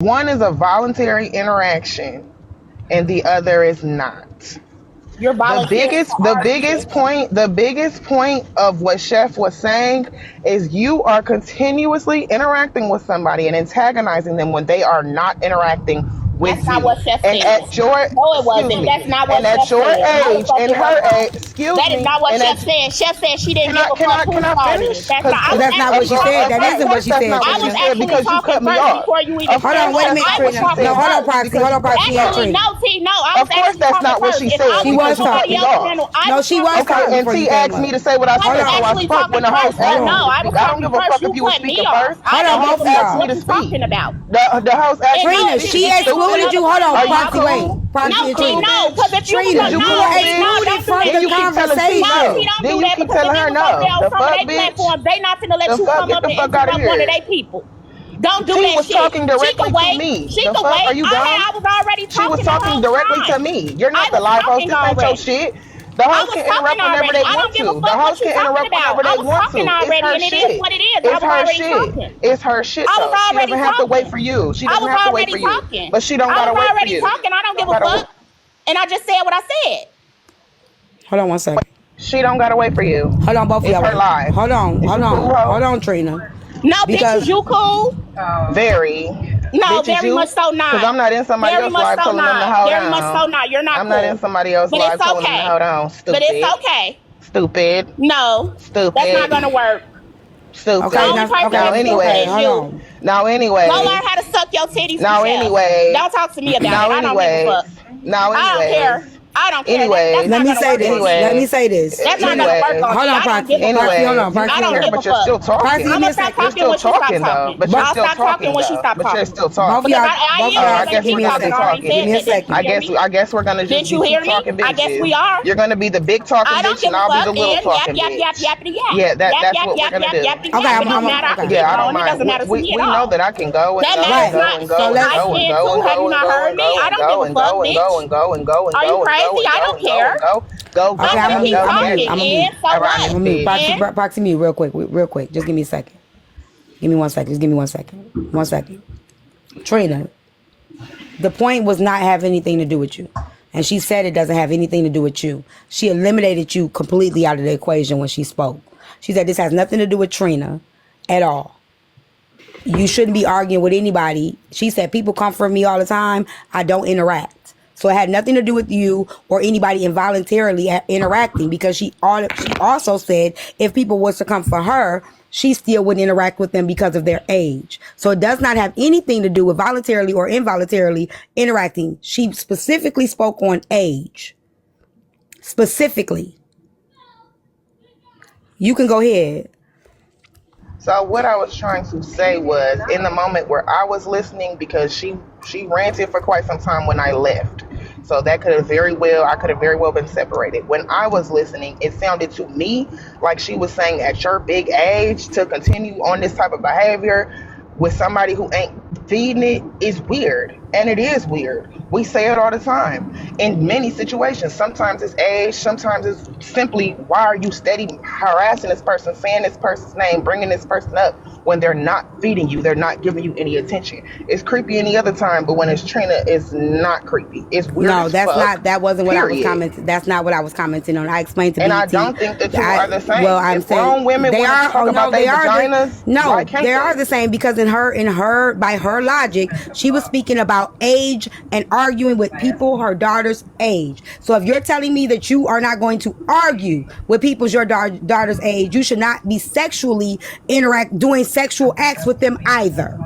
One is a voluntary interaction, and the other is not. You're The biggest point of what Chef was saying is you are continuously interacting with somebody and antagonizing them when they are not interacting with That's not what Chef and said. at your, No, it wasn't. That's not what and Chef at your said. age, and her age, excuse me. That is not what and Chef at- said. Chef said she didn't give a Can fuck who I started finish? it. That's not what she said. That isn't what she said. That's not what I she was said actually because you cut talking me first off. before you even Hold on, wait a minute, Trina. No, hold on, Proxy. Hold on, Proxy. Actually, no, T, no. I was Of course, that's not what she said. She was talking. No, she was Okay, talking and before you T came asked up. me to say what I said, so I spoke when the host asked me to speak. I don't give a fuck if you were speaking first. I Hold on, don't both give of a fuck y'all. what you talking about. The host asked me Trina, to speak. she excluded you. Hold on, Are you Proxy, cool? wait. Proxy No, and T, Trina. no, because if you was Trina, a you no, were T, no, excluded don't do from that. the You keep telling conversation. T No, no. T, don't Then do you that keep because telling if her it was over no. there on The some of fuck, their bitch? platforms, they not finna let The you fuck? come Get up the and fuck out of interrupt one of here. their people. Don't do She that was shit. talking directly She can to wait. me. She The can fuck? wait. Are you dumb? I was already talking. She was the talking whole directly time. to me. You're not I the was live host. talking This ain't your already. shit. The I host was can talking interrupt whenever already. they I want don't give a to. The fuck what host you can talking interrupt about. whenever I they was want talking to. It's already, her and it is shit. what it is. I It's was her already shit. talking. It's her shit I was though. She already doesn't have to wait talking. for you. She I doesn't was have to wait already for you. talking. But she don't I gotta was wait for already you. talking. I don't give a Gotta wait. fuck. And I just said what I said. Hold on one second. She don't gotta wait for you. Hold on, both of It's y'all. her live. Hold on, Is hold you cool, on. ho? Hold on, Trina. No, Because bitches, you cool? Very. No, Bitch, is very you? much so Because not. I'm not in somebody Very else's much live so telling them to not. hold Very much so on. not. You're not I'm cool. not in somebody else's But live it's telling them to okay. hold on. Stupid. But it's okay. Stupid. No. Stupid. That's not gonna work. Stupid. okay, The only person now that's anyway, stupid is hold you. on. Now anyway. Go learn how to suck your titties Now from Chef. anyway. Don't talk to me about Now it. I don't give a anyways. fuck. Now I don't anyways. care. I don't care. Anyways. That's Let not me gonna say work this. on me. Let me say this. That's not gonna work on Hold me. on, I don't Proxy. give a fuck. Proxy, hold on. You Proxy, I don't don't hold care, give on. a but you're fuck. still talking. Proxy, give I'm me gonna a stop second. You're talking still when she stop talking though. talking. But you're I'll still stop talking when she though. stop But you're talking. still Because talking. I Both am. of y'all, I guess give we're me a gonna second. be talking. Give me a second. I guess we're gonna just Didn't be you two hear me? talking bitches. I guess we are. You're gonna be the big talking I don't bitch, give and a I'll be fuck. the little And talking yap, yap, bitch. yappity yap. Yeah, Yap, that's yap, what we're yap, gonna yap, do. yappity Okay, yap. It don't matter. I can keep Yeah, I don't going. It doesn't mind. matter to We me at know all. that I can go and That go matters and go not. and go So and let's- I go and can go too. and Have go you and not go heard and me? go I and don't give go a and fuck, go and go bitch. and go and go and Are you go and go crazy? and I go don't and go care. and go. Go, go, Okay, I'm I'm gonna gonna keep mute. talking. I'm gonna And mute. so Around what? this I'm gonna mute. bitch. Proxy mute real quick. Real quick. Just give me a second. Give me 1 second. Just give me 1 second. 1 second. Trina, the point was not have anything to do with you. And she said it doesn't have anything to do with you. She eliminated you completely out of the equation when she spoke. She said this has nothing to do with Trina at all. You shouldn't be arguing with anybody. She said people come for me all the time. I don't interact. So it had nothing to do with you or anybody involuntarily interacting, because she also said if people was to come for her, she still wouldn't interact with them because of their age. So it does not have anything to do with voluntarily or involuntarily interacting. She specifically spoke on age. Specifically. You can go ahead. So what I was trying to say was, in the moment where I was listening, because she ranted for quite some time when I left. So that I could have very well been separated. When I was listening, it sounded to me like she was saying at your big age to continue on this type of behavior with somebody who ain't feeding it is weird. And it is weird. We say it all the time in many situations. Sometimes it's age. Sometimes it's simply, why are you steady harassing this person, saying this person's name, bringing this person up when they're not feeding you? They're not giving you any attention. It's creepy any other time, but when it's Trina, it's not creepy. It's weird. No, that's not. That wasn't what period. I was commenting. That's not what I was commenting on. I explained to BT. And I don't think the two are the same. Well, I'm if saying grown women they are. talk about their vaginas, no, they are the same, because by her logic, she was speaking about age and arguing with people her daughter's age. So if you're telling me that you are not going to argue with people your daughter's age, you should not be doing sexual acts with them either.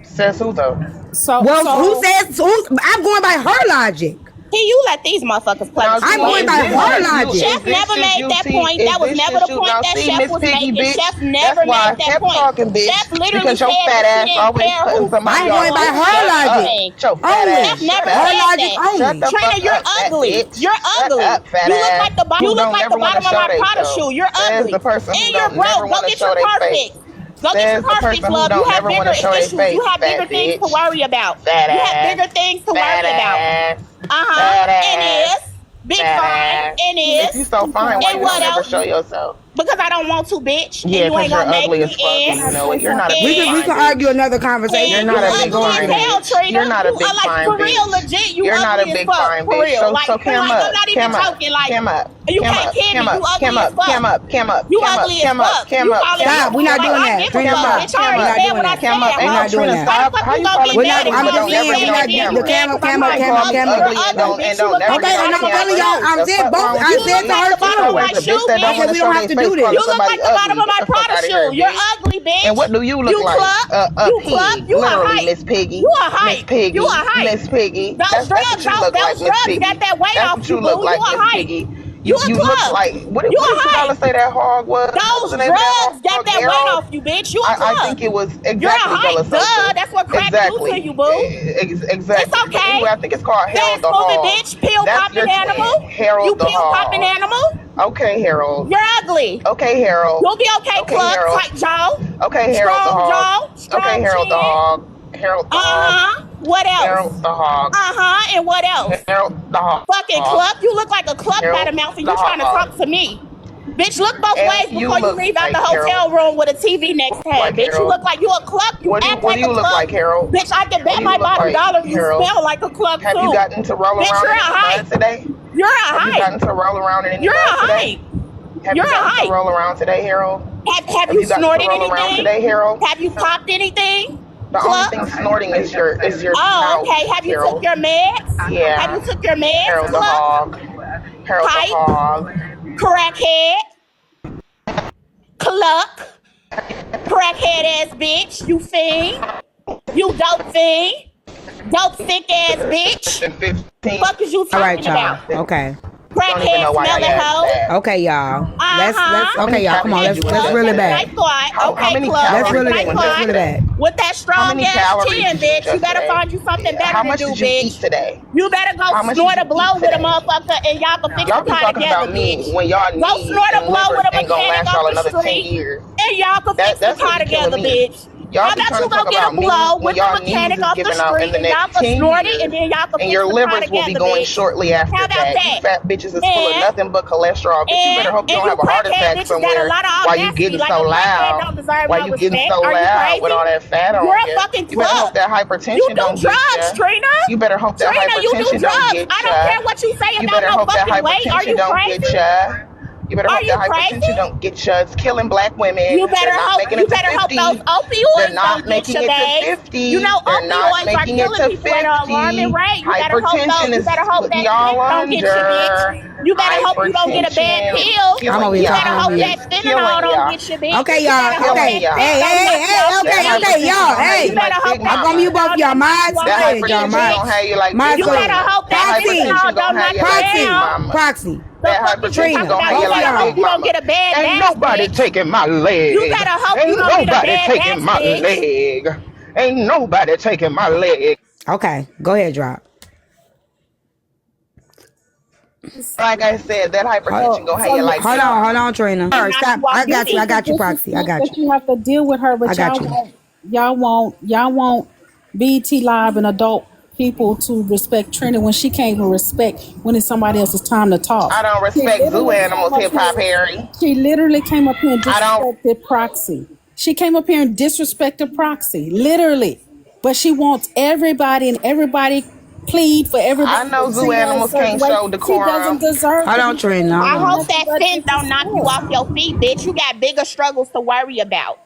Says who though? Who says? I'm going by her logic. You let these motherfuckers play. I'm going by her logic. Chef never made that point. That was never the point that Chef was making. Chef never made that point. Chef literally said that she didn't care who. I'm going by her logic. Chef never said that. Trina, you're ugly. You're ugly. You look like the bottom of my Prada shoe. You're ugly. And you're broke. Go get your car fixed. Go get your car fixed, love. You have bigger issues. You have bigger things to worry about. You have bigger things to worry about. It is. Big fine. It is. If you so fine, why you never show yourself? Because I don't want to, bitch. Yeah, and you ain't you're gonna ugly make as fuck. me You know it. You're not a We big can argue another conversation. You're not a big fine bitch. You're not a big fine for real, bitch. legit. You You're not a ugly big as fuck, fine for bitch. real. So cam I'm up, not even joking. Like cam up, you cam can't up, kid me. cam You up, ugly cam as up, fuck. cam up, cam up, You cam up, ugly as cam up, fuck. cam You up. Stop. We're not doing that. Trina, stop. Bitch, I already said what I said. Cam up. We're not doing that. How you calling We're me not. ugly I'm but just don't never saying. get We're on not. camera? Cam up. You call me ugly and don't never Okay, get on and I'm telling camera. y'all. I said both. I said to her too. So as a bitch that don't want to show their face, calling You look somebody like the bottom ugly. of my Get the fuck Prada out of here, shoe. You're bitch. ugly, bitch. And what do you look like? A pig. You a Literally, hype. Miss Piggy. You a hype. Miss Piggy. You a hype. Miss Piggy. Those That's what you look like, those Miss drugs Piggy. got that weight That's off what you, you boo. look like, You a Miss hype. Piggy. You a You look club. like what You did a you call hype. to say that hog was? What was Those the name of that drugs got hog? that weight Harold? off you, bitch. You a I club. think it was You're a exactly hype. Bella Duh. Sosa. That's what crack Exactly. do to you, boo. It's Exactly. But okay. anyway, I think it's called Harold Fast the moving Hog. bitch. Pill That's popping your animal. twin, Harold You the pill popping Hog. animal. Okay, Harold. You're ugly. Okay, Harold. You'll be okay, Okay, club. Harold. Tight jaw. Okay, Harold the Strong Hog. jaw. Okay, Strong Harold the chin. Hog. Harold the Hog. What else? Harold the Hog. And what else? Harold the Hog. Fucking club. You look like a club got a mouth and you trying to talk to me. Bitch, look both ways before you leave out the hotel room with a TV next to her. Bitch, you look like you a club. You act like a club. What do you look like, Harold? Bitch, I can bet my bottom dollar you smell like a club too. Have you gotten to roll around in any mud today? You're a hype. Have you gotten to roll around in any mud today? Have you gotten to roll around today, Harold? Have you snorted anything? Around today, Harold? Have you popped anything? The only thing snorting is your Oh, okay. Have you took your meds? Yeah. Have you took your meds? Harold the Hog. Harold the Hog. Crackhead. Cluck. Crackhead ass bitch. You fiend. You dope fiend. Dope sick ass bitch. Fuck is you talking about? Okay. Crackhead smelling hoe. Okay, y'all. Let's okay, y'all. Come on, let's reel it back. Okay, let's reel it back. With that strong ass chin, bitch, you better find you something better to do, bitch. Today? You better go snort a blow with a motherfucker and y'all can fix the car together, bitch. When y'all go snort a blow with a mechanic off the street and y'all can fix the car together, bitch. How about you go get a blow with the mechanic off the street and y'all can snort it and then y'all can fix the car together, bitch. And your livers will be going shortly after that. You fat bitches is full of nothing but cholesterol. Bitch, you better hope you don't have a heart attack somewhere while you getting so loud. While you getting so loud with all that fat on you. You're a fucking club. You better hope that hypertension don't get you. You do drugs, Trina. You better hope that hypertension don't get you. I don't care what you say about no fucking weight. Are you crazy? You better hope that hypertension don't get you. It's killing black women. You better hope those opioids don't get you, babe. You know opioids are killing people at an alarming rate. You better hope that shit don't get you, bitch. You better hope you don't get a bad pill. You better hope that fentanyl don't get you, bitch. Okay, y'all. Okay. Hey, y'all. Hey. You better hope I'm gonna mute both of y'all. Mine's good, y'all. Mine's You better hope that fentanyl don't knock you down. Proxy. Trina, you don't get a bad ain't nobody taking my leg. You better hope you don't get a bad taking my leg. Ain't nobody taking my leg. Okay, go ahead, drop. Like I said, that hypertension gonna have you like. Hold on, Trina. All right, stop. I got you, Proxy. I got you. But you have to deal with her. But y'all won't BT Live and adult people to respect Trina when she can't even respect when it's somebody else's time to talk. I don't respect zoo animals, hip hop Harry. She literally came up here and disrespected Proxy. She came up here and disrespected Proxy, literally. But she wants everybody and everybody plead for everybody. I know zoo animals can't show decorum. She doesn't deserve. Hold on, Trina. I hope that scent don't knock you off your feet, bitch. You got bigger struggles to worry about.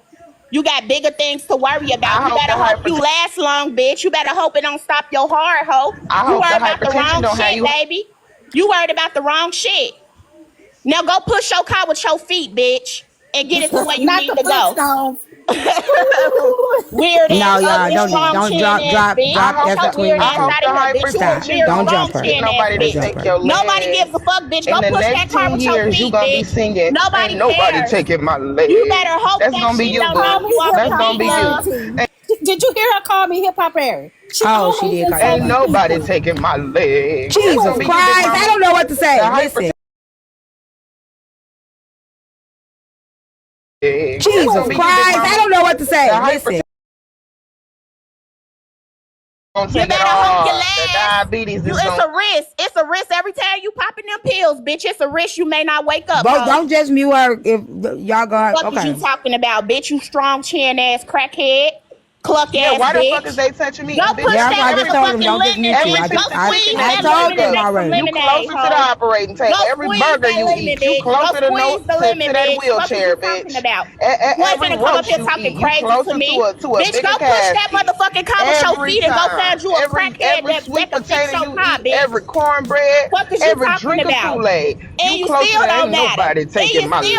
You got bigger things to worry about. You better hope you last long, bitch. You better hope it don't stop your heart, hoe. You worried about the wrong shit, baby. You worried about the wrong shit. Now go push your car with your feet, bitch, and get it to where you need to go. Weird ass. No, y'all don't drop. That's between you. Don't jump her. Nobody take your leg. Nobody gives a fuck, bitch. Go push that car with your feet, you gonna be singing. Nobody taking my leg. You better hope that's gonna be you, boo. That's gonna be you. Did you hear her call me hip hop Harry? She did. Ain't nobody taking my leg. Jesus Christ! I don't know what to say. Listen. Jesus Christ! I don't know what to say. Listen. You better hope you last. The diabetes is it's a risk. It's a risk every time you popping them pills, bitch. It's a risk you may not wake up. But don't just mute her if y'all got. What is you talking about, bitch? You strong chin ass crackhead. Cluck ass why bitch. the fuck is they touching me? Don't push that motherfucking lemon. I told them already. You closer to the operating table. Every burger you eat, you closer to that wheelchair, bitch. Every roast you eat, you closer to a bitch, go push that motherfucking cover show feet and go find you a crackhead every sweet potato you eat, every cornbread, every drink of Kool-Aid. You closer to ain't nobody taking my leg.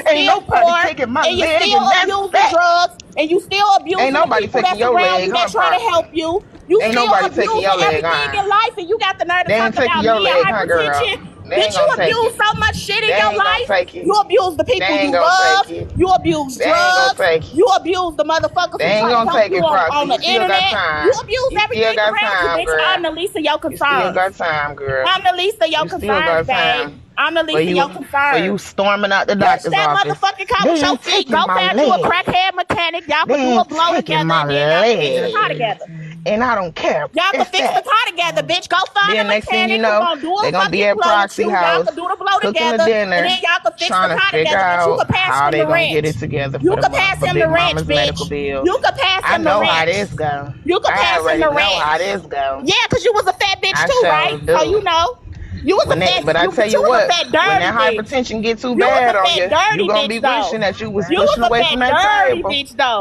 Ain't nobody taking my leg, and that's drugs. And you still abusing the people that's around you that try to help you. You ain't still nobody abusing everything in life, and you got the nerve to talk about me and hypertension. Bitch, you abuse so much shit in your life. You abuse the people you love. You abuse drugs. You abuse the motherfuckers who try to help you on the internet. You abuse everything around you, bitch. I'm the least of your concerns. You still got time, girl. I'm the least of your concerns, babe. I'm the least of your concerns. So you storming out the doctor's office. That motherfucking cover show feet. Go find you a crackhead mechanic. Y'all can do a blow together and then y'all can fix the car together. And I don't care. Y'all can fix the car together, bitch. Go find a mechanic who's gonna do a fucking blow with you. Y'all can do the blow together, and then y'all can fix the car together. Bitch, you can pass him the wrench. You can pass him the wrench, bitch. You can pass him the wrench. I know how this go. You can pass him the wrench. I know how this go. Yeah, because you was a fat bitch too, right? So you know. You was a fat, but I tell you what, when that hypertension get too bad on you, you gonna be wishing that you was pushing away from that table.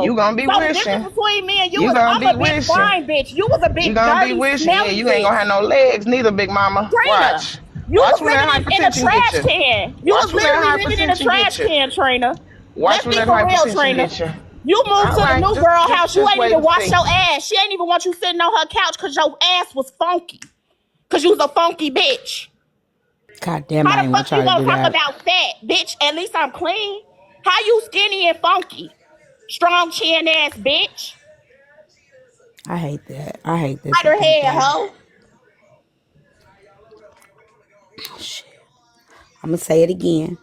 You gonna be wishing. Between me and you gonna be wishing. Fine, bitch. You was a big. You gonna be wishing. Yeah, you ain't gonna have no legs neither, big mama. Watch. You was living in a trash can. You was literally living in a trash can, Trina. Watch when that hypertension get you. You moved to the new girl house. You ain't even wash your ass. She ain't even want you sitting on her couch because your ass was funky. Because you was a funky bitch. God damn, I ain't want to talk about fat, bitch? At least I'm clean. How you skinny and funky? Strong chin ass bitch. I hate that. I hate this. Light her head, hoe. Oh, shit. I'm going to say it again.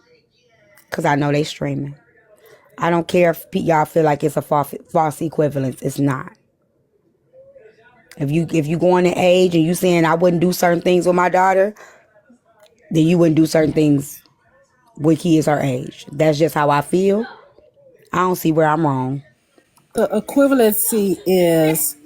Because I know they streaming. I don't care if y'all feel like it's a false equivalence. It's not. If you going to age and you saying I wouldn't do certain things with my daughter, then you wouldn't do certain things with kids her age. That's just how I feel. I don't see where I'm wrong. The equivalency is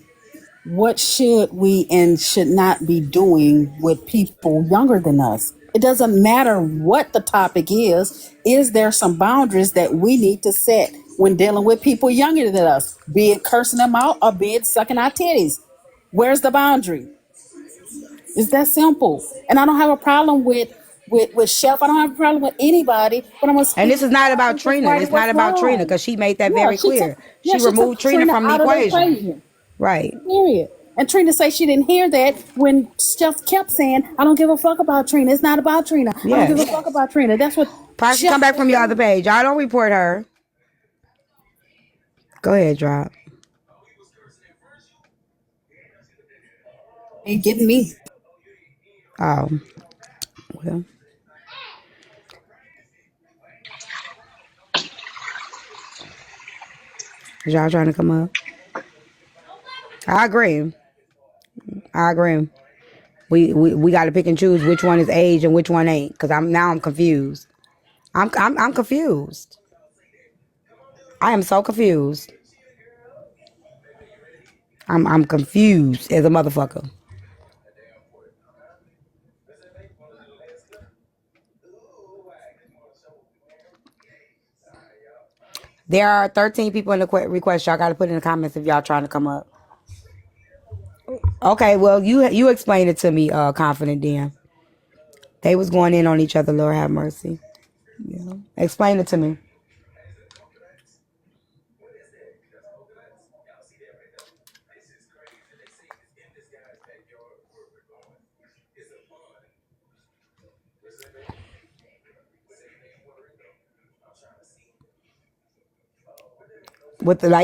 what should we and should not be doing with people younger than us. It doesn't matter what the topic is. Is there some boundaries that we need to set when dealing with people younger than us? Be it cursing them out or be it sucking our titties. Where's the boundary? It's that simple. And I don't have a problem with Chef. I don't have a problem with anybody. But I'm gonna and this is not about Trina. It's not about Trina because she made that very clear. She removed Trina from the equation. Right. Period. And Trina say she didn't hear that when Chef kept saying, I don't give a fuck about Trina. It's not about Trina. Yeah. I don't give a fuck about Trina. That's what Proxy, come back from your other page. Y'all don't report her. Go ahead, drop. Ain't getting me. Oh. Well. Is y'all trying to come up? I agree. We got to pick and choose which one is age and which one ain't. Because I'm confused. I'm confused. I am so confused. I'm confused as a motherfucker. There are 13 people in the request. Y'all got to put in the comments if y'all trying to come up. Okay, well, you explain it to me, Confident Dan. They was going in on each other, Lord have mercy. Yeah. Explain it to me.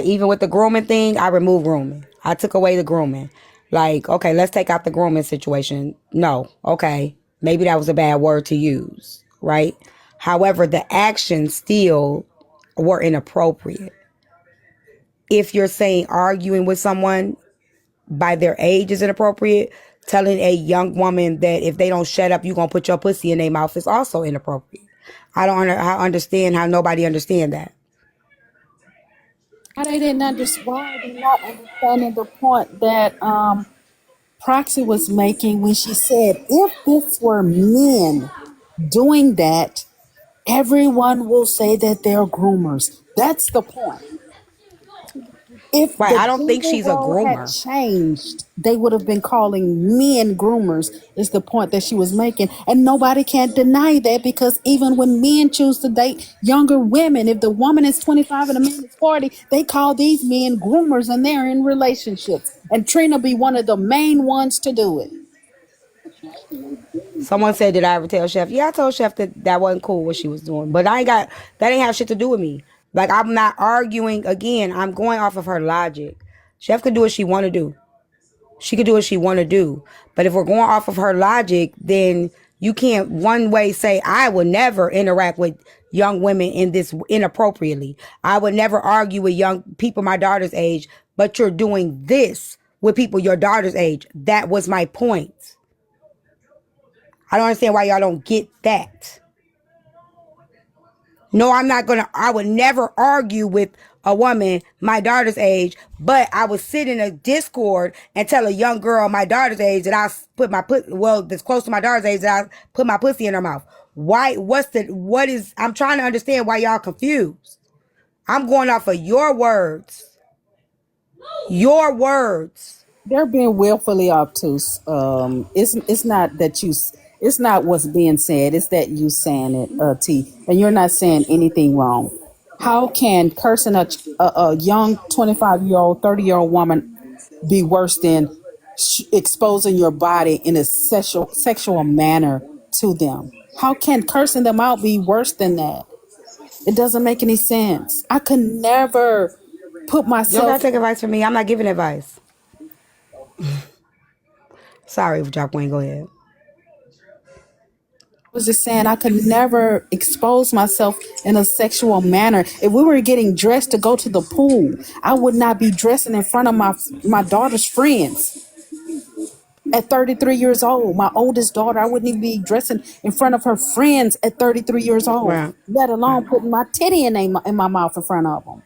Even with the grooming thing, I removed grooming. I took away the grooming. Like, okay, let's take out the grooming situation. No, okay, maybe that was a bad word to use, right? However, the actions still were inappropriate. If you're saying arguing with someone by their age is inappropriate, telling a young woman that if they don't shut up, you're going to put your pussy in their mouth is also inappropriate. I don't understand how nobody understand that. Why they didn't understand? Why are they not understanding the point that Proxy was making when she said, if this were men doing that, everyone will say that they're groomers. That's the point. If Right, the I don't think gender she's a role had groomer. changed, they would have been calling men groomers, is the point that she was making. And nobody can deny that, because even when men choose to date younger women, if the woman is 25 and the man is 40, they call these men groomers and they're in relationships. And Trina be one of the main ones to do it. Someone said, did I ever tell Chef? Yeah, I told Chef that wasn't cool what she was doing. But that ain't have shit to do with me. Like, I'm not arguing. Again, I'm going off of her logic. Chef could do what she want to do. She could do what she want to do. But if we're going off of her logic, then you can't one way say, I would never interact with young women in this inappropriately. I would never argue with young people my daughter's age, but you're doing this with people your daughter's age. That was my point. I don't understand why y'all don't get that. No, I would never argue with a woman my daughter's age, but I would sit in a Discord and tell a young girl my daughter's age that that's close to my daughter's age, that I put my pussy in her mouth. Why? I'm trying to understand why y'all confused. I'm going off of your words. Your words. They're being willfully obtuse. It's not that you. It's not what's being said. It's that you saying it, T, and you're not saying anything wrong. How can cursing a young 25-year-old, 30-year-old woman be worse than exposing your body in a sexual manner to them? How can cursing them out be worse than that? It doesn't make any sense. I could never put myself. You don't gotta take advice from me. I'm not giving advice. Sorry, Jock Wayne, go ahead. I was just saying I could never expose myself in a sexual manner. If we were getting dressed to go to the pool, I would not be dressing in front of my daughter's friends. At 33 years old, my oldest daughter, I wouldn't even be dressing in front of her friends at 33 years old, Right. let alone putting my titty in my mouth in front of them.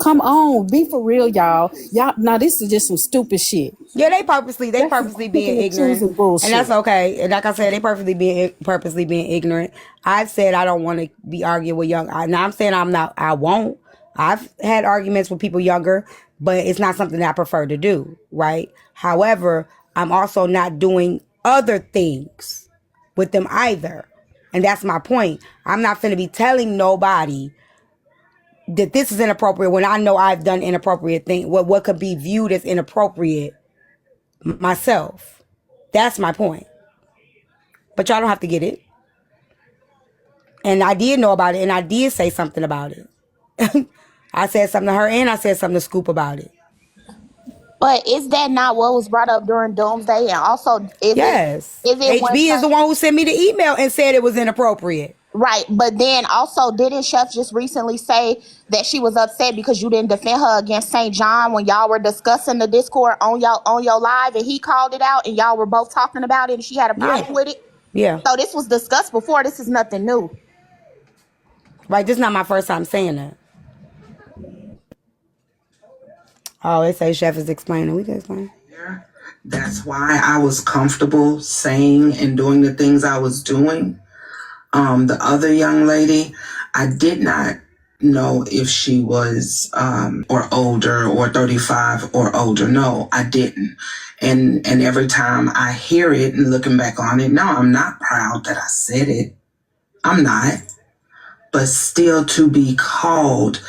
Come on, be for real, y'all. Y'all, now this is just some stupid shit. Yeah, they purposely being ignorant, and that's okay. And like I said, they purposely being ignorant. I've said I don't want to be arguing with young. Now I'm saying I won't. I've had arguments with people younger, but it's not something that I prefer to do. Right. However, I'm also not doing other things with them either, and that's my point. I'm not finna be telling nobody that this is inappropriate when I know I've done inappropriate things, what could be viewed as inappropriate myself. That's my point. But y'all don't have to get it. And I did know about it, and I did say something about it. I said something to her, and I said something to Scoop about it. But is that not what was brought up during Doomsday? And also, yes. HB is the one who sent me the email and said it was inappropriate. Right, but then also, didn't Chef just recently say that she was upset because you didn't defend her against St. John when y'all were discussing the Discord on your live, and he called it out, and y'all were both talking about it, and she had a problem with it? Yeah. So this was discussed before. This is nothing new. Right, this is not my first time saying that. Oh, they say Chef is explaining. We can explain. That's why I was comfortable saying and doing the things I was doing. The other young lady, I did not know if she was or older or 35 or older. No, I didn't. And every time I hear it and looking back on it, no, I'm not proud that I said it. I'm not. But still to be called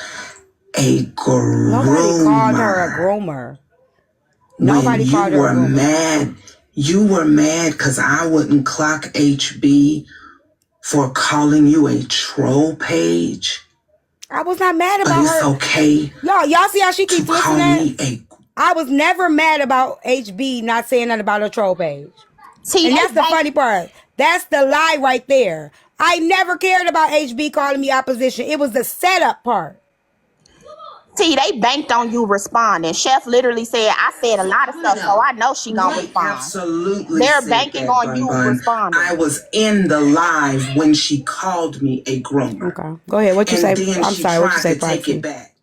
a groomer. Nobody called her a groomer. Nobody called her a groomer. Mad. You were mad because I wouldn't clock HB for calling you a troll page. I was not mad about her. It's okay. Y'all see how she keeps listening? I was never mad about HB not saying nothing about a troll page. See, and that's the funny part. That's the lie right there. I never cared about HB calling me opposition. It was the setup part. T, they banked on you responding. Chef literally said, I said a lot of stuff, so I know she gonna respond. Absolutely. They're banking on you responding. I was in the live when she called me a groomer. Okay, go ahead. What you say? I'm sorry. What you say, take it back.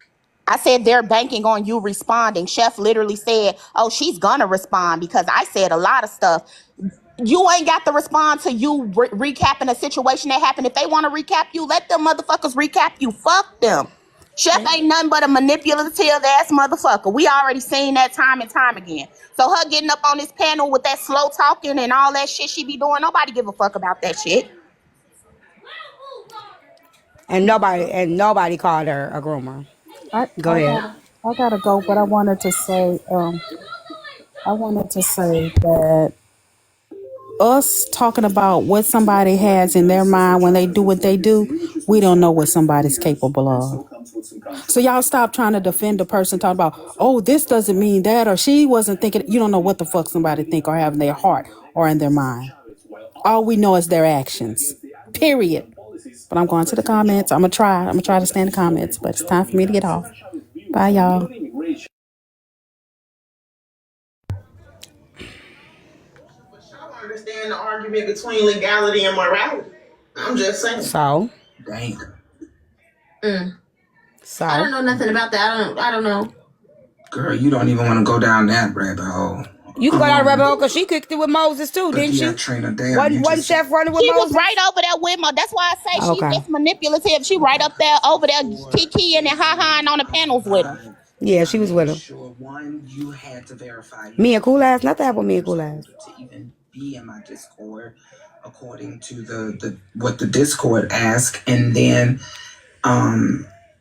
I said they're banking on you responding. Chef literally said, oh, she's gonna respond because I said a lot of stuff. You ain't got to respond to you recapping a situation that happened. If they want to recap you, let them motherfuckers recap you. Fuck them. Chef ain't nothing but a manipulative ass motherfucker. We already seen that time and time again. So her getting up on this panel with that slow talking and all that shit she be doing, nobody give a fuck about that shit. And nobody called her a groomer. Go ahead. I gotta go, but I wanted to say that us talking about what somebody has in their mind when they do what they do, we don't know what somebody's capable of. So y'all stop trying to defend the person talking about, oh, this doesn't mean that, or she wasn't thinking. You don't know what the fuck somebody think or have in their heart or in their mind. All we know is their actions. Period. But I'm going to the comments. I'm gonna try to stay in the comments, but it's time for me to get off. Bye, y'all. Understand the argument between legality and morality. I'm just saying. So, dang. So I don't know nothing about that. I don't know. Girl, you don't even want to go down that rabbit hole. You can go down the rabbit hole because she kicked it with Moses too, didn't she? Trina, damn, one chef running with Moses? She was right over there with Mo. That's why I say she's just manipulative. She right up there over there kiki and ha-haing on the panels with him. Yeah, she was with him. Sure, one, you had to verify. Me and Cool Ass, nothing happened with me and Cool Ass. To even be in my Discord, according to the what the Discord asked, and then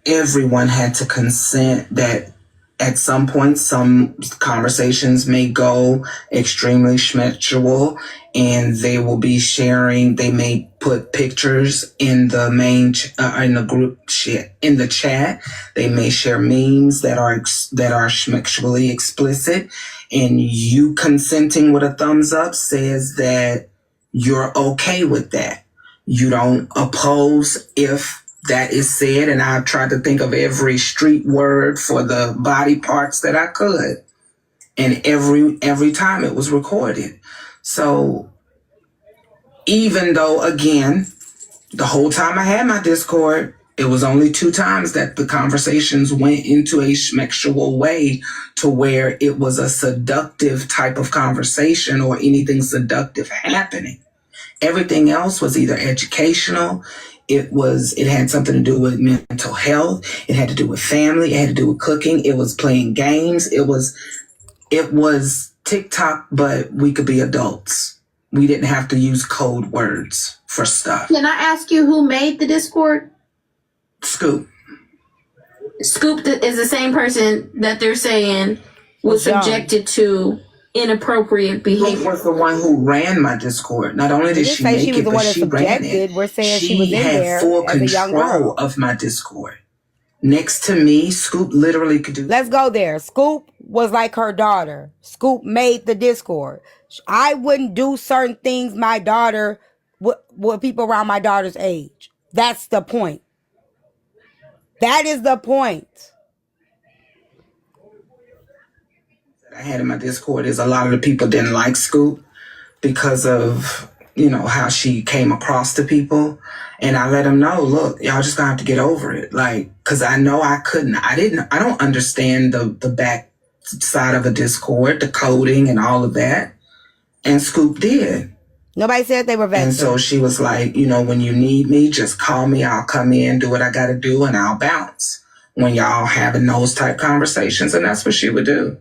everyone had to consent that at some point some conversations may go extremely schmexual, and they will be sharing. They may put pictures in the main in the group in the chat. They may share memes that are schmexually explicit, and you consenting with a thumbs up says that you're okay with that. You don't oppose if that is said, and I've tried to think of every street word for the body parts that I could, and every time it was recorded. So even though, again, the whole time I had my Discord, it was only 2 times that the conversations went into a schmexual way to where it was a seductive type of conversation or anything seductive happening. Everything else was either educational. It had something to do with mental health. It had to do with family. It had to do with cooking. It was playing games. It was TikTok, but we could be adults. We didn't have to use code words for stuff. Can I ask you who made the Discord? Scoop. Scoop is the same person that they're saying was subjected to inappropriate behavior. Scoop was the one who ran my Discord. Not only did she make it, but she ran it. We're saying she was in there had full as a young girl. control of my Discord. Next to me, Scoop literally could do. Let's go there. Scoop was like her daughter. Scoop made the Discord. I wouldn't do certain things my daughter with people around my daughter's age. That's the point. That is the point. I had in my Discord is a lot of the people didn't like Scoop because of, how she came across to people. And I let them know, look, y'all just gonna have to get over it. Like, cause I know I don't understand the back side of a Discord, the coding and all of that. And Scoop did. Nobody said they were vexed. And so she was like, when you need me, just call me. I'll come in, do what I gotta do, and I'll bounce when y'all having those type conversations. And that's what she would do.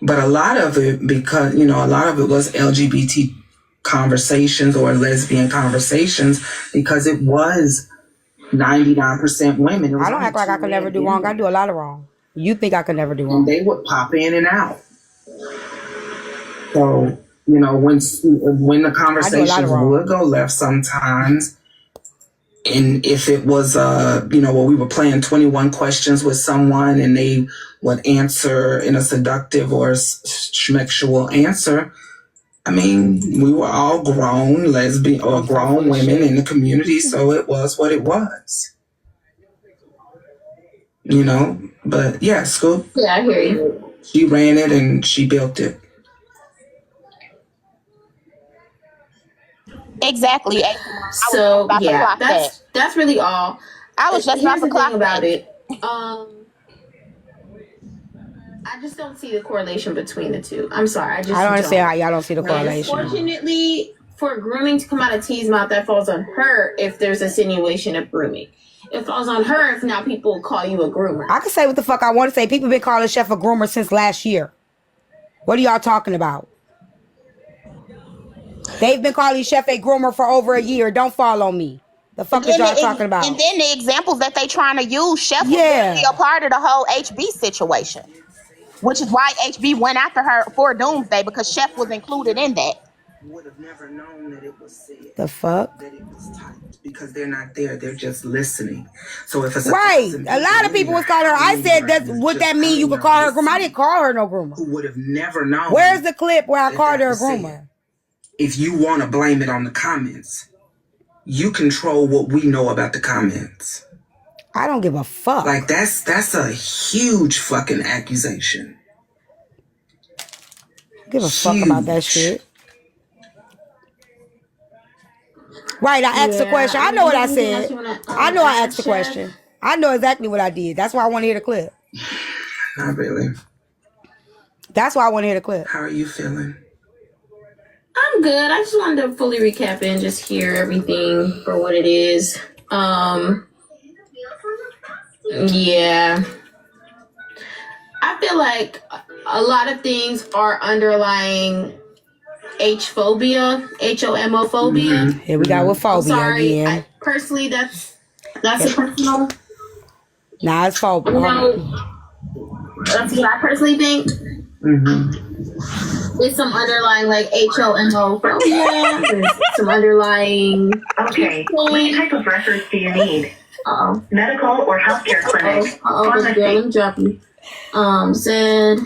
But a lot of it, because, a lot of it was LGBT conversations or lesbian conversations, because it was 99% women. I don't act like I could never do wrong. I do a lot of wrong. You think I could never do wrong. And they would pop in and out. So, when the conversations would go left sometimes, and if it was, where we were playing 21 questions with someone and they would answer in a seductive or schmexual answer, I mean, we were all grown lesbian or grown women in the community, so it was what it was. you know. But yeah, Scoop. Yeah, I hear you. She ran it and she built it. Exactly. So yeah, that's really all. I was just about to clock about it. I just don't see the correlation between the two. I'm sorry. I don't understand how y'all don't see the correlation. Unfortunately, for grooming to come out of T's mouth, that falls on her if there's insinuation of grooming. It falls on her if now people call you a groomer. I can say what the fuck I want to say. People been calling Chef a groomer since last year. What are y'all talking about? They've been calling Chef a groomer for over a year. Don't fall on me. The fuck is y'all talking about? And then the examples that they trying to use, Chef was really a part of the whole HB situation. Which is why HB went after her for Doomsday, because Chef was included in that. Would have never known that it was said. The fuck? That it was typed, because they're not there. They're just listening. So if it's right, a lot of people was calling her. I said that. Would that mean you could call her groomer? I didn't call her no groomer. Who would have never known? Where's the clip where I called her a groomer? If you want to blame it on the comments, you control what we know about the comments. I don't give a fuck. Like that's a huge fucking accusation. Give a fuck about that shit. Right, I asked a question. I know what I said. I know I asked the question. I know exactly what I did. That's why I want to hear the clip. Not really. That's why I want to hear the clip. How are you feeling? I'm good. I just wanted to fully recap and just hear everything for what it is. Yeah. I feel like a lot of things are underlying H-phobia, H-O-M-O-phobia. Mm-hmm. Here we go with phobia again. Personally, that's a personal. Nah, it's phobia. You know, that's what I personally think. Mm-hmm. It's some underlying like H-O-M-O phobia. Some underlying. Okay. What type of records do you need? Medical or healthcare clinic? Good girl, let me drop you. Said,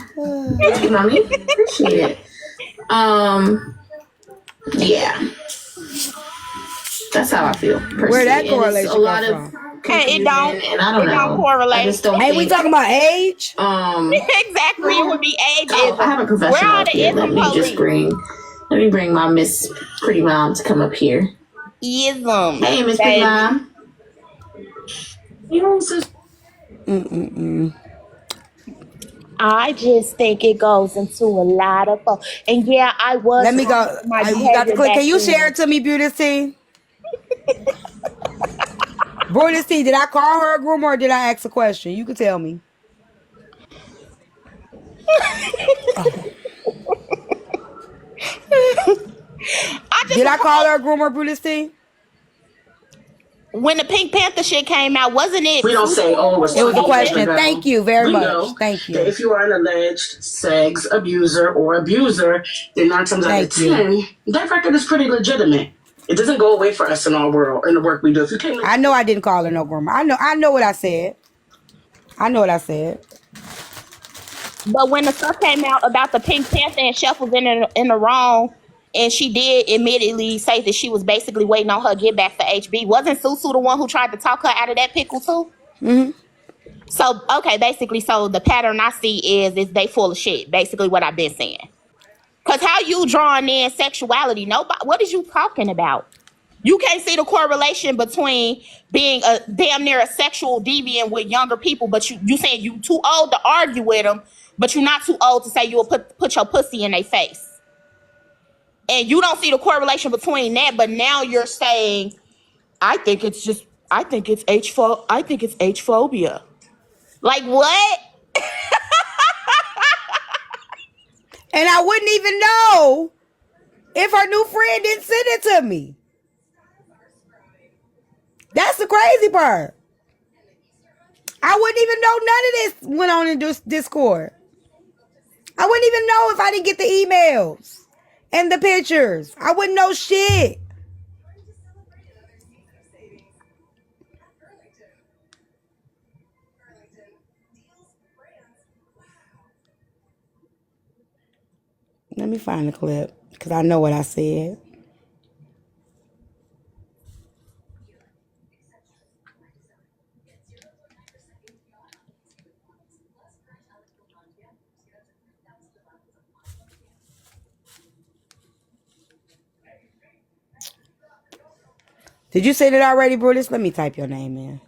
thank you, mommy. Appreciate it. Yeah. That's how I feel. Where that correlation a lot come from? Okay, it don't. And I don't know. Correlate. I just don't hey, we talking about age? Exactly. It would be age. I have a professional up here. Let me bring my Miss Pretty Mom to come up here. Ism. Hey, Miss Pretty Mom. I just think it goes into a lot of fun. And yeah, I was. Let me go. You got the clip. Can you share it to me, Beauty T? Beauty T, did I call her a groomer or did I ask a question? You can tell me. Did I call her a groomer, Beauty T? When the Pink Panther shit came out, wasn't it? We don't say, oh, it was a question. Thank you very much. Thank you. If you are an alleged sex abuser or abuser, then 9 times out of 10, that record is pretty legitimate. It doesn't go away for us in our world, in the work we do. If you can't, I know I didn't call her no groomer. I know what I said. But when the stuff came out about the Pink Panther and Chef was in the wrong, and she did immediately say that she was basically waiting on her get back for HB. Wasn't Susu the one who tried to talk her out of that pickle too? Mm-hmm. So, okay, basically, so the pattern I see is they full of shit. Basically what I've been saying. Because how you drawing in sexuality? Nobody. What is you talking about? You can't see the correlation between being a damn near a sexual deviant with younger people, but you saying you too old to argue with them, but you're not too old to say you will put your pussy in their face. And you don't see the correlation between that, but now you're saying, I think it's H-phobia. Like what? And I wouldn't even know if her new friend didn't send it to me. That's the crazy part. I wouldn't even know none of this went on in Discord. I wouldn't even know if I didn't get the emails and the pictures. I wouldn't know shit. Let me find the clip because I know what I said. Did you say that already, Brutus? Let me type your name in.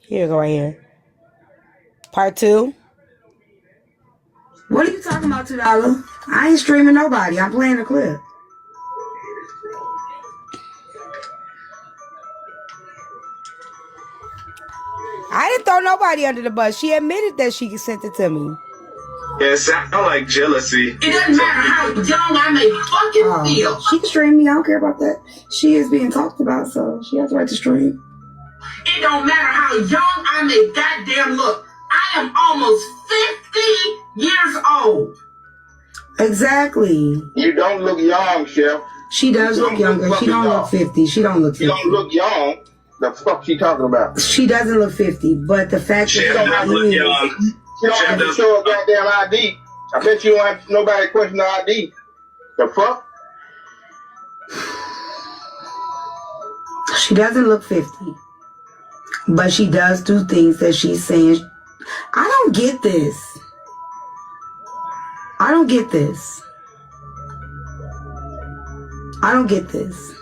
Here, go right here. Part 2. What are you talking about, $2? I ain't streaming nobody. I'm playing a clip. I didn't throw nobody under the bus. She admitted that she sent it to me. Yeah, it sounds like jealousy. It doesn't matter how young I may fucking feel. She can stream me. I don't care about that. She is being talked about, so she has the right to stream. It don't matter how young I may goddamn look. I am almost 50 years old. Exactly. You don't look young, Chef. She does look younger. She don't look 50. She don't look 50. You don't look young. The fuck she talking about? She doesn't look 50, but the fact that Chef doesn't look young. She don't have to show a goddamn ID. I bet you don't have nobody question the ID. The fuck? She doesn't look 50. But she does do things that she's saying. I don't get this. I don't get this. I don't get this.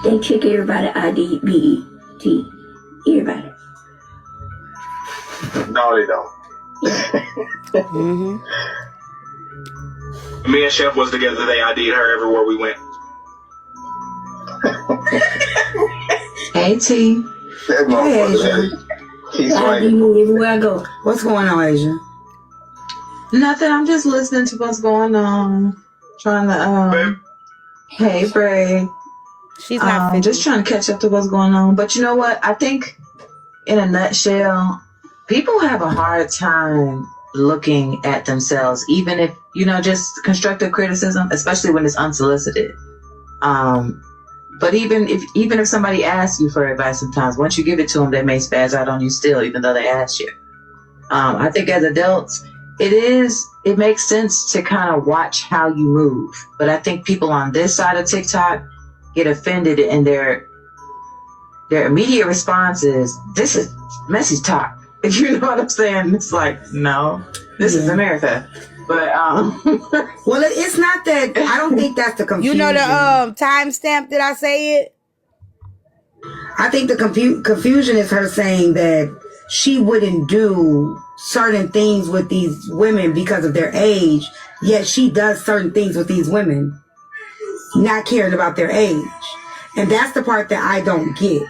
They check everybody ID, BET. Everybody. No, they don't. Mm-hmm. Me and Chef was together. They ID'd her everywhere we went. Hey, T. Hey, Asia. She's ID me everywhere I go. What's going on, Asia? Nothing. I'm just listening to what's going on. Trying to, hey, Bray. She's not just trying to catch up to what's going on. But you know what? I think, in a nutshell, people have a hard time looking at themselves, even if, just constructive criticism, especially when it's unsolicited. But even if somebody asks you for advice sometimes, once you give it to them, they may spaz out on you still, even though they asked you. I think as adults, it makes sense to kind of watch how you move. But I think people on this side of TikTok get offended, and their immediate response is, this is Messy's talk. You know what I'm saying? It's like, no, this is America. But well, it's not that. I don't think that's the confusion. You know the timestamp that I say it? I think the confusion is her saying that she wouldn't do certain things with these women because of their age, yet she does certain things with these women, not caring about their age. And that's the part that I don't get.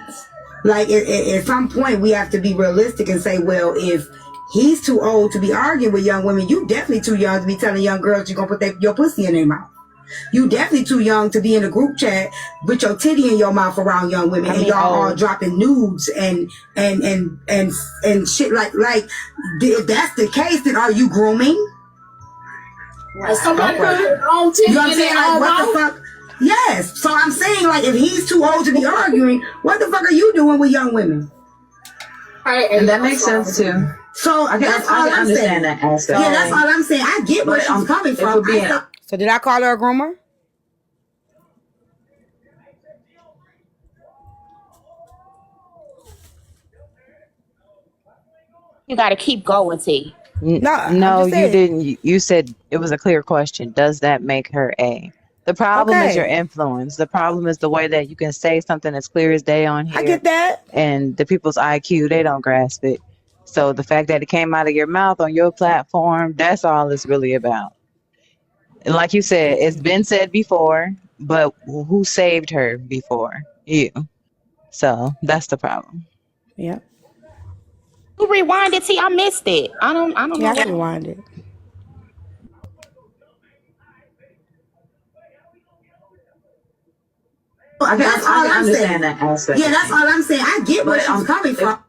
Like, at some point, we have to be realistic and say, well, if he's too old to be arguing with young women, you definitely too young to be telling young girls you're going to put your pussy in their mouth. You definitely too young to be in a group chat with your titty in your mouth around young women, and y'all all dropping nudes and shit. Like, if that's the case, then are you grooming? Somebody put her own titty You know what I'm in saying? their Like, own what mouth? the fuck? Yes. So I'm saying, like, if he's too old to be arguing, what the fuck are you doing with young women? And that makes sense too. So that's all I'm saying. That aspect. Yeah, that's all I'm saying. I get where she's coming from. So did I call her a groomer? You got to keep going, T. No, you didn't. You said it was a clear question. Does that make her a? The problem is your influence. The problem is the way that you can say something as clear as day on here. I get that. And the people's IQ, they don't grasp it. So the fact that it came out of your mouth on your platform, that's all it's really about. And like you said, it's been said before, but who saved her before? You. So that's the problem. Yeah. Who rewinded? T? I missed it. I don't know. Yeah, I rewinded. That's all I'm saying. That aspect. Yeah, that's all I'm saying. I get where she's coming from.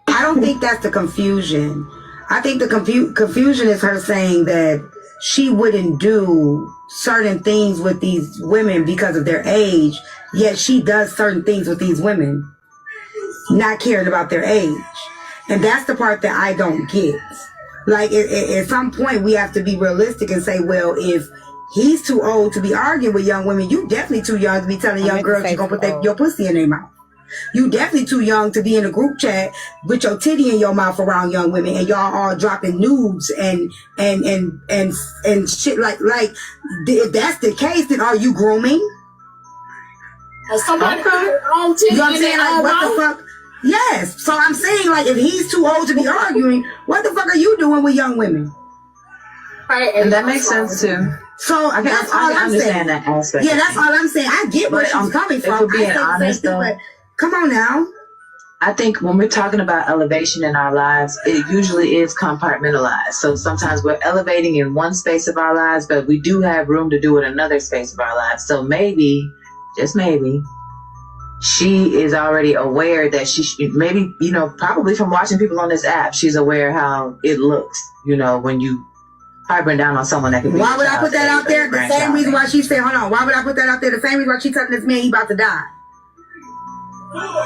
I don't think that's the confusion. I think the confusion is her saying that she wouldn't do certain things with these women because of their age, yet she does certain things with these women, not caring about their age. And that's the part that I don't get. Like, at some point, we have to be realistic and say, well, if he's too old to be arguing with young women, you definitely too young to be telling young girls you're going to put your pussy in their mouth. You definitely too young to be in a group chat with your titty in your mouth around young women, and y'all all dropping nudes and shit like if that's the case, then are you grooming? Somebody You know what I'm saying? Like, what the fuck? Yes. So I'm saying, like, if he's too old to be arguing, what the fuck are you doing with young women? Right, and that makes sense too. So that's all I'm saying. That aspect. Yeah, that's all I'm saying. I get where she's coming from. If we're being honest, though, but come on now. I think when we're talking about elevation in our lives, it usually is compartmentalized. So sometimes we're elevating in one space of our lives, but we do have room to do it in another space of our lives. So maybe, just maybe, she is already aware that maybe, probably from watching people on this app, she's aware how it looks, when you harping down on someone that could be. Why would I put that out there? The same reason why she said, hold on, why would I put that out there? The same reason why she telling this man he about to die.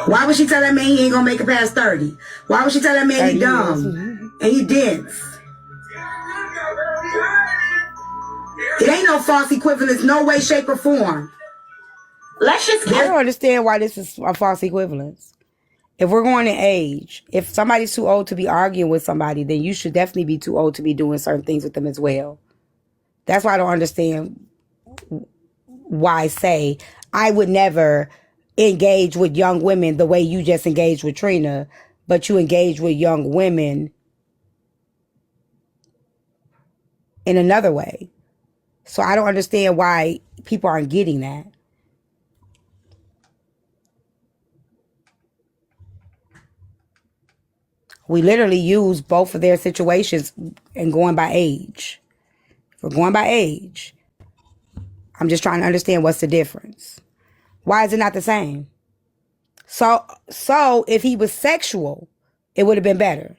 Why would she tell that man he ain't gonna make it past 30? Why would she tell that man he dumb and he dense? It ain't no false equivalence, no way, shape, or form. Let's just I don't understand why this is a false equivalence. If we're going in age, if somebody's too old to be arguing with somebody, then you should definitely be too old to be doing certain things with them as well. That's why I don't understand why say I would never engage with young women the way you just engaged with Trina, but you engage with young women in another way. So I don't understand why people aren't getting that. We literally use both of their situations and going by age. If we're going by age, I'm just trying to understand what's the difference. Why is it not the same? So if he was sexual, it would have been better.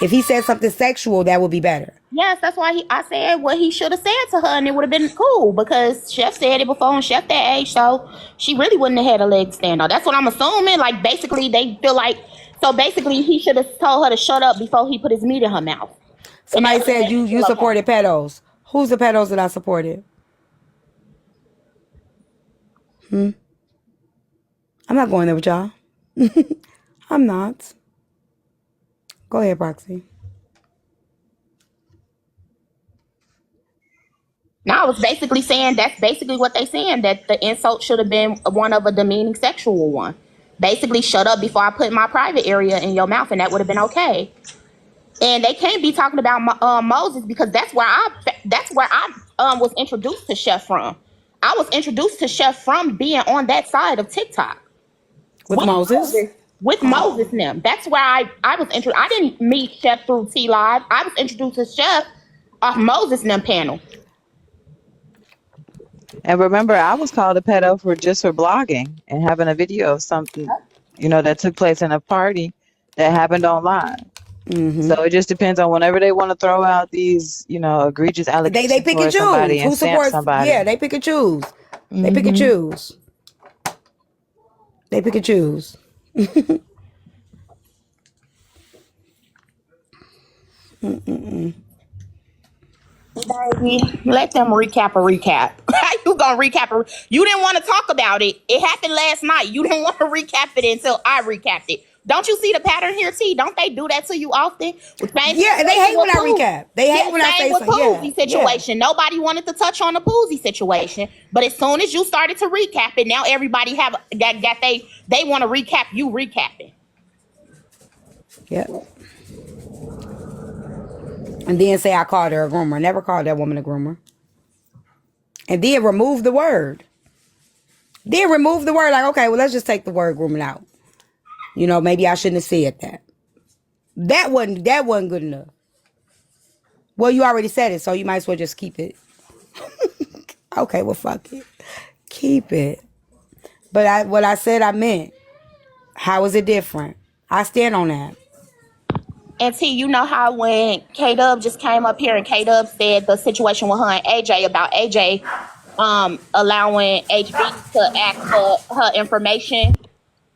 If he said something sexual, that would be better. Yes, that's why I said what he should have said to her, and it would have been cool, because Chef said it before, and Chef that age, so she really wouldn't have had a leg to stand on. That's what I'm assuming. Like, basically, they feel like, so basically, he should have told her to shut up before he put his meat in her mouth. Somebody said you supported pedos. Who's the pedos that I supported? I'm not going there with y'all. I'm not. Go ahead, Proxy. No, I was basically saying that's basically what they saying, that the insult should have been one of a demeaning sexual one. Basically, shut up before I put my private area in your mouth, and that would have been okay. And they can't be talking about Moses, because that's where I was introduced to Chef from. I was introduced to Chef from being on that side of TikTok with Moses. With Moses and them. That's where I was introduced. I didn't meet Chef through T Live. I was introduced to Chef off Moses and them panel. And remember, I was called a pedo for blogging and having a video of something, that took place in a party that happened online. Mm-hmm. So it just depends on whenever they want to throw out these, egregious allegations. They pick and choose who supports somebody. Yeah, they pick and choose. They pick and choose. They pick and choose. Baby, let them recap a recap. How you gonna recap you didn't want to talk about it. It happened last night. You didn't want to recap it until I recapped it. Don't you see the pattern here, T? Don't they do that to you often? Yeah, they hate when I recap. They hate when I say something. Poozy situation. Yeah. Nobody wanted to touch on the Poozy situation, but as soon as you started to recap it, now everybody have that they want to recap you recapping. Yep. And then say I called her a groomer. Never called that woman a groomer. And then remove the word. Like, okay, well, let's just take the word grooming out. Maybe I shouldn't have said that. That wasn't good enough. Well, you already said it, so you might as well just keep it. Okay, well, fuck it. Keep it. But what I said, I meant. How is it different? I stand on that. And T, you know how when K-Dub just came up here and K-Dub said the situation with her and AJ about AJ allowing HB to ask for her information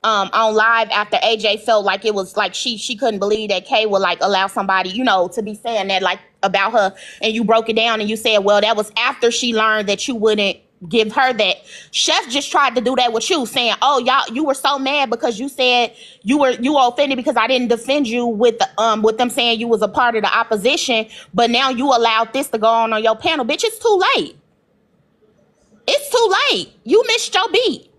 on live after AJ felt like it was like she couldn't believe that K would like allow somebody, to be saying that like about her, and you broke it down and you said, well, that was after she learned that you wouldn't give her that. Chef just tried to do that with you, saying, "Oh, y'all, you were so mad because you said you were offended because I didn't defend you with them saying you was a part of the opposition, but now you allowed this to go on your panel, bitch. It's too late. It's too late. You missed your beat.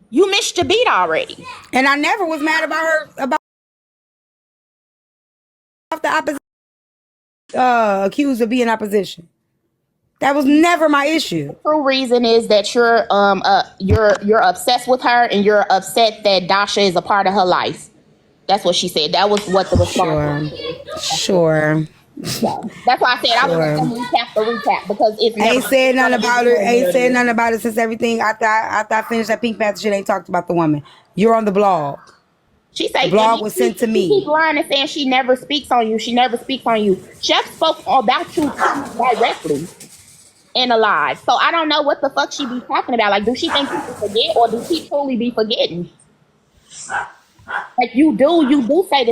You missed your beat already." And I never was mad about her about the opposition. Accused of being opposition. That was never my issue. The true reason is that you're obsessed with her and you're upset that Dasha is a part of her life. That's what she said. That was what the response was. Sure. So, that's why I said I was going to recap the recap because it's never. Ain't said nothing about her. Ain't said nothing about it since everything after I finished that Pink Panther shit. Ain't talked about the woman. You're on the blog. She said the blog was sent to me. She keep lying and saying she never speaks on you. She never speaks on you. Chef spoke about you directly in a live. So I don't know what the fuck she be talking about. Like, do she think people forget, or do she truly be forgetting? Like, you do say this.